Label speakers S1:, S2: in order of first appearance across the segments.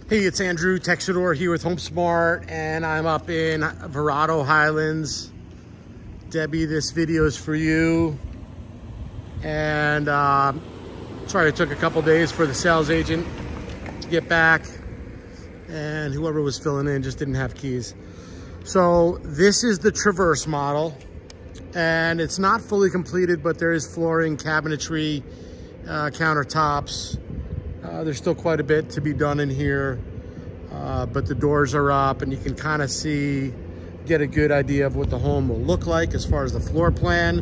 S1: Hey, it's Andrew.texidor here with HomeSmart, and I'm up in Verrado Highlands. Debbie, this video is for you. And sorry it took a couple days for the sales agent to get back, and whoever was filling in just didn't have keys. So this is the Traverse model, and it's not fully completed, but there is flooring, cabinetry, countertops. There's still quite a bit to be done in here, but the doors are up and you can kind of get a good idea of what the home will look like as far as the floor plan.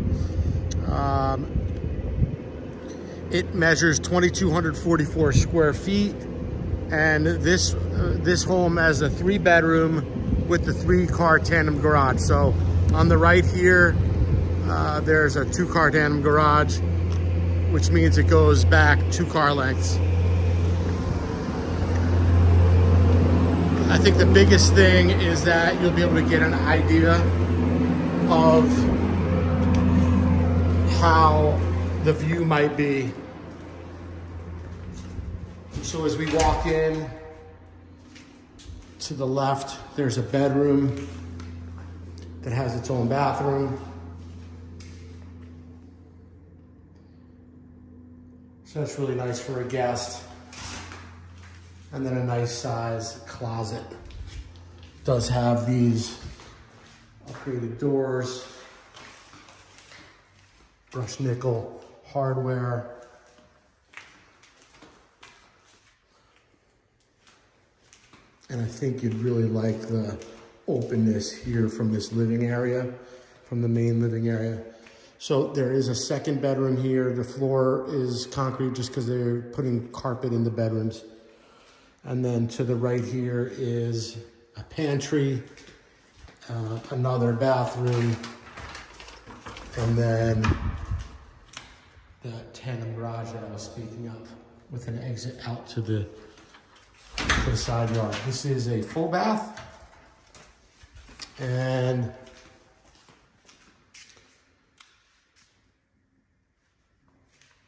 S1: It measures 2,244 square feet, and this home has a 3-bedroom with the 3-car tandem garage. So on the right here, there's a 2-car tandem garage, which means it goes back 2 car lengths. I think the biggest thing is that you'll be able to get an idea of how the view might be. So as we walk in, to the left, there's a bedroom that has its own bathroom. So that's really nice for a guest. And then a nice size closet. Does have these upgraded doors, brushed nickel hardware. And I think you'd really like the openness here from this living area, from the main living area. So there is a 2nd bedroom here. The floor is concrete just because they're putting carpet in the bedrooms. And then to the right here is a pantry, another bathroom, and then the tandem garage that I was speaking of with an exit out to the side yard. This is a full bath, and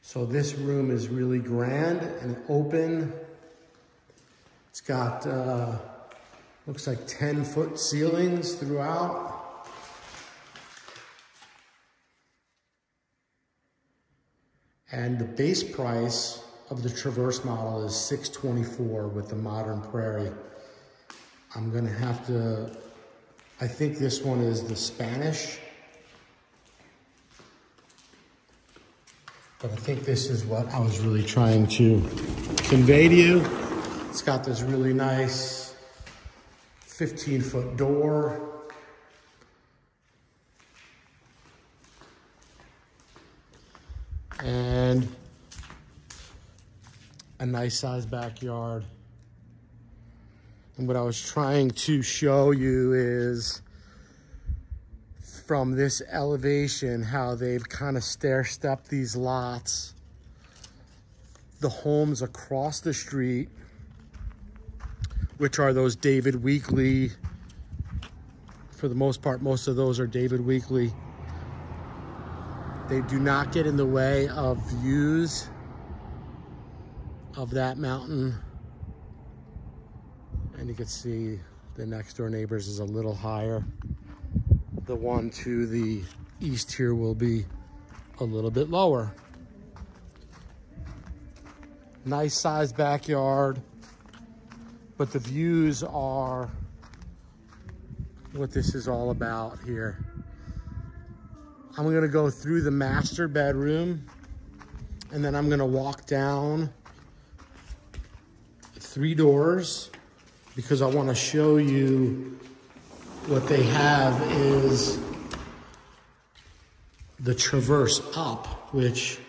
S1: so this room is really grand and open. It's got, looks like 10-foot ceilings throughout. And the base price of the Traverse model is $624 with the modern Prairie. I'm gonna have to, I think this one is the Spanish. But I think this is what I was really trying to convey to you. It's got this really nice 15-foot door. And a nice sized backyard. And what I was trying to show you is from this elevation, how they've kind of stair-stepped these lots. The homes across the street, which are those David Weekley, for the most part, most of those are David Weekley. They do not get in the way of views of that mountain. And you can see the next door neighbors is a little higher. The one to the east here will be a little bit lower. Nice sized backyard. But the views are what this is all about here. I'm gonna go through the master bedroom, and then I'm gonna walk down 3 doors because I wanna show you what they have is the Traverse Up, which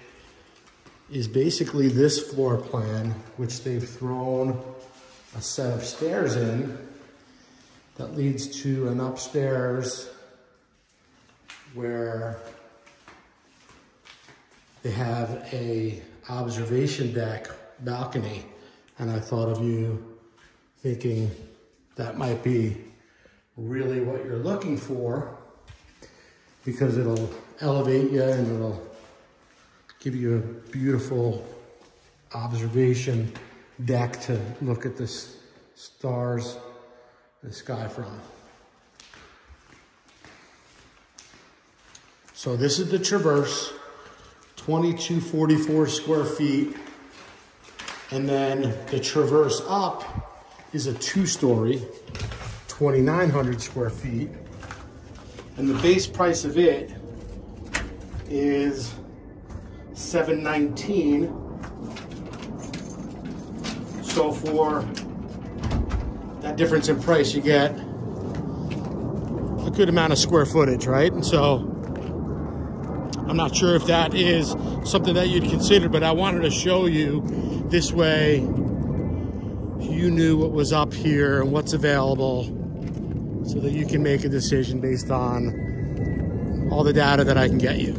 S1: is basically this floor plan, which they've thrown a set of stairs in that leads to an upstairs where they have a observation deck balcony. And I thought of you thinking that might be really what you're looking for, because it'll elevate you and it'll give you a beautiful observation deck to look at this stars in the sky from. So this is the traverse, 2244 square feet. And then the traverse up is a 2-story, 2,900 square feet. And the base price of it is $719. So for that difference in price, you get a good amount of square footage, right? And so I'm not sure if that is something that you'd consider, but I wanted to show you this way you knew what was up here and what's available so that you can make a decision based on all the data that I can get you.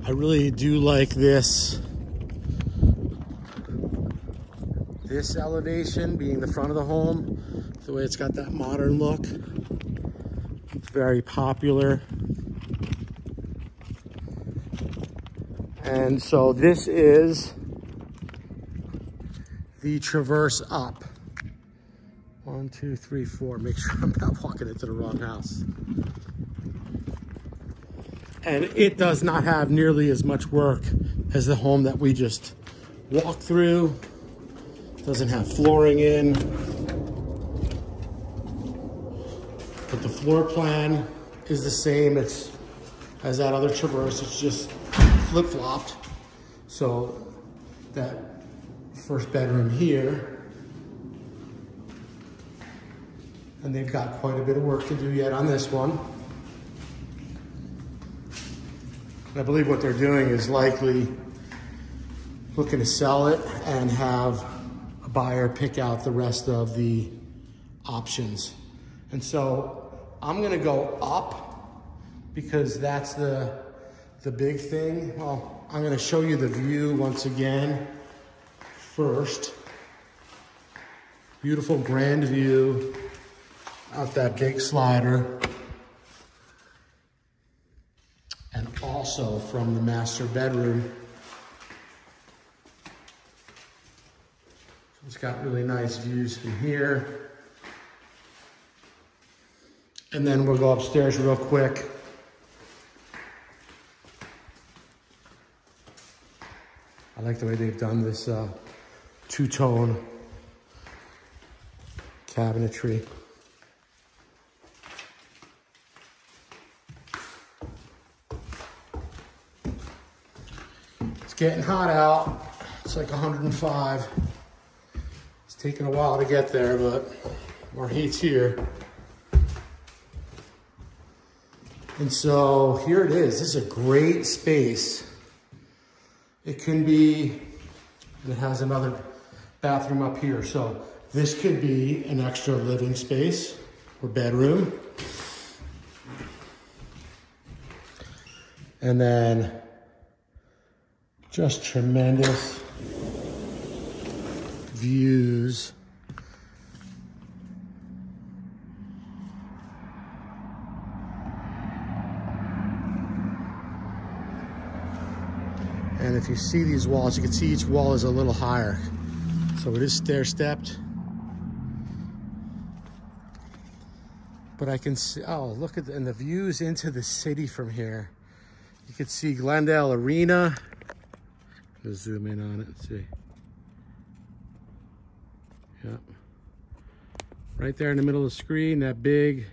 S1: I really do like this elevation being the front of the home, the way it's got that modern look. It's very popular. And so this is the traverse up. 1, 2, 3, 4. Make sure I'm not walking into the wrong house. And it does not have nearly as much work as the home that we just walked through. Doesn't have flooring in. But the floor plan is the same as that other traverse. It's just flip-flopped. So that first bedroom here, and they've got quite a bit of work to do yet on this one. And I believe what they're doing is likely looking to sell it and have a buyer pick out the rest of the options. And so I'm gonna go up because that's the big thing. Well, I'm gonna show you the view once again first. Beautiful grand view out that big slider. And also from the master bedroom. It's got really nice views from here. And then we'll go upstairs real quick. I like the way they've done this two-tone cabinetry. It's getting hot out. It's like 105. It's taken a while to get there, but our heat's here. And so here it is. This is a great space. It can be, it has another bathroom up here. So this could be an extra living space or bedroom. And then just tremendous views. And if you see these walls, you can see each wall is a little higher. So it is stair-stepped. But I can see, oh, look at and the views into the city from here. You can see Glendale Arena. Let's zoom in on it and see. Yep. Right there in the middle of the screen, that big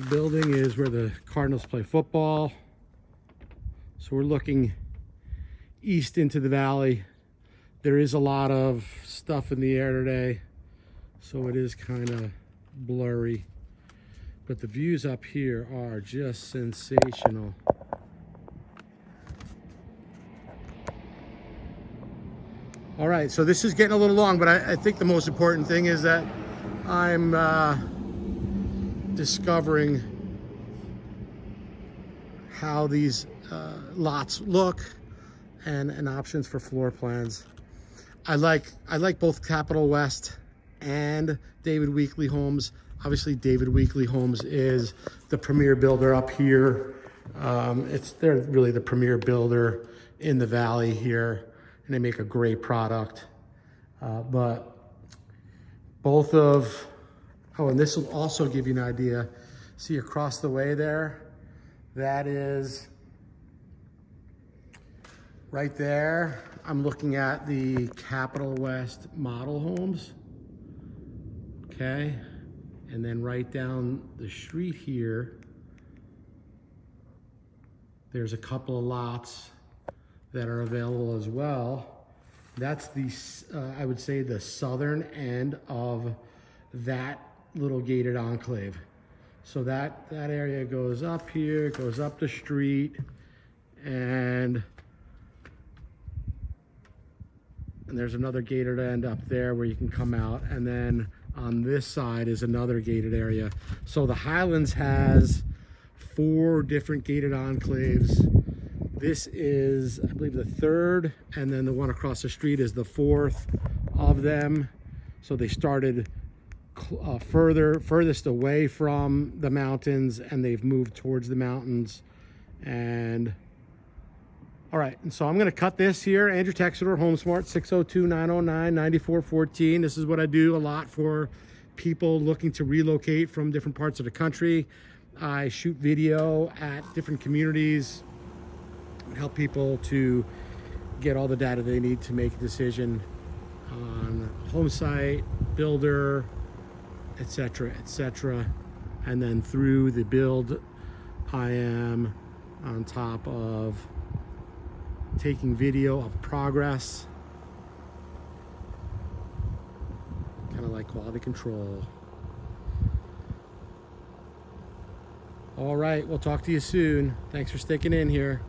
S1: building is where the Cardinals play football. So we're looking east into the valley. There is a lot of stuff in the air today, so it is kind of blurry. But the views up here are just sensational. All right, so this is getting a little long, but I think the most important thing is that I'm discovering how these lots look and options for floor plans. I like both Capital West and David Weekley Homes. Obviously, David Weekley Homes is the premier builder up here They're really the premier builder in the valley here, and they make a great product. But both of, oh, and this will also give you an idea. See across the way there, that is right there. I'm looking at the Capital West model homes. Okay, and then right down the street here, there's a couple of lots that are available as well. That's the, I would say, the southern end of that little gated enclave. So that area goes up here, goes up the street, and there's another gated end up there where you can come out, and then on this side is another gated area. So the Highlands has 4 different gated enclaves. This is, I believe, the 3rd, and then the one across the street is the 4th of them. So they started furthest away from the mountains, and they've moved towards the mountains. And all right, and so I'm gonna cut this here. Andrew Texidor, HomeSmart, 602-909-9414. This is what I do a lot for people looking to relocate from different parts of the country. I shoot video at different communities and help people to get all the data they need to make a decision on home site, builder, etc., etc. And then through the build, I am on top of taking video of progress, kind of like quality control. All right, we'll talk to you soon. Thanks for sticking in here.